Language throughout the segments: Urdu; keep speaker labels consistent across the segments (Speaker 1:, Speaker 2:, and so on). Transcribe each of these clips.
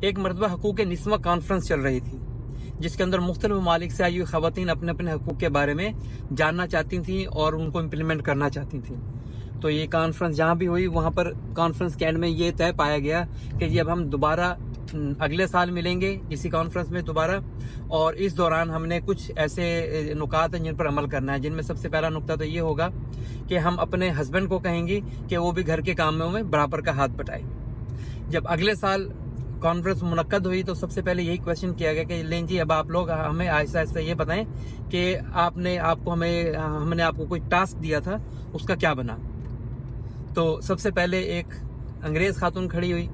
Speaker 1: ایک مرتبہ حقوق نسواں کانفرنس چل رہی تھی جس کے اندر مختلف ممالک سے آئی ہوئی خواتین اپنے اپنے حقوق کے بارے میں جاننا چاہتی تھیں اور ان کو امپلیمنٹ کرنا چاہتی تھیں. تو یہ کانفرنس جہاں بھی ہوئی وہاں پر کانفرنس کے اینڈ میں یہ طے پایا گیا کہ جی اب ہم دوبارہ اگلے سال ملیں گے اسی کانفرنس میں دوبارہ, اور اس دوران ہم نے کچھ ایسے نکات ہیں جن پر عمل کرنا ہے, جن میں سب سے پہلا نقطہ تو یہ ہوگا کہ ہم اپنے ہسبینڈ کو کہیں گے کہ وہ بھی گھر کے کاموں میں برابر کا ہاتھ بٹائے. جب اگلے سال کانفرنس منعقد ہوئی تو سب سے پہلے یہی کویشچن کیا گیا کہ لیں جی اب آپ لوگ ہمیں آہستہ آہستہ یہ بتائیں کہ ہم نے آپ کو کوئی ٹاسک دیا تھا اس کا کیا بنا. تو سب سے پہلے ایک انگریز خاتون کھڑی ہوئی,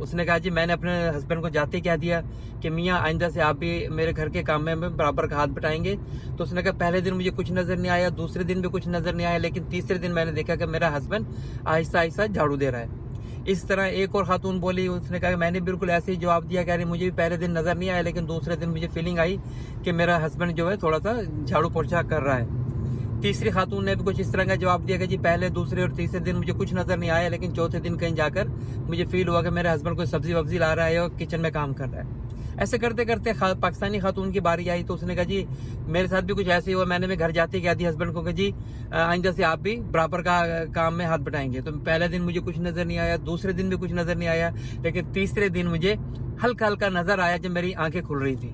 Speaker 1: اس نے کہا جی میں نے اپنے ہسبینڈ کو جاتے کہہ دیا کہ میاں آئندہ سے آپ بھی میرے گھر کے کام میں برابر کا ہاتھ بٹائیں گے. تو اس نے کہا پہلے دن مجھے کچھ نظر نہیں آیا, دوسرے دن بھی کچھ نظر نہیں آیا, لیکن تیسرے دن میں نے دیکھا کہ میرا ہسبینڈ آہستہ آہستہ جھاڑو دے رہا ہے. اس طرح ایک اور خاتون بولی, اس نے کہا کہ میں نے بالکل ایسے ہی جواب دیا کہ مجھے بھی پہلے دن نظر نہیں آیا لیکن دوسرے دن مجھے فیلنگ آئی کہ میرا ہسبینڈ جو ہے تھوڑا سا جھاڑو پوچھا کر رہا ہے. تیسری خاتون نے بھی کچھ اس طرح کا جواب دیا کہ جی پہلے دوسرے اور تیسرے دن مجھے کچھ نظر نہیں آیا لیکن چوتھے دن کہیں جا کر مجھے فیل ہوا کہ میرے ہسبینڈ کوئی سبزی وبزی لا رہا ہے اور کچن میں کام کر رہا ہے. ایسے کرتے کرتے پاکستانی خاتون کی باری آئی تو اس نے کہا جی میرے ساتھ بھی کچھ ایسے ہی ہوا, میں نے گھر جاتے کہہ دیا ہسبینڈ کو کہ جی آئندہ سے آپ بھی برابر کا کام میں ہاتھ بٹائیں گے. تو پہلے دن مجھے کچھ نظر نہیں آیا, دوسرے دن بھی کچھ نظر نہیں آیا, لیکن تیسرے دن مجھے ہلکا ہلکا نظر آیا جب میری آنکھیں کھل رہی تھی.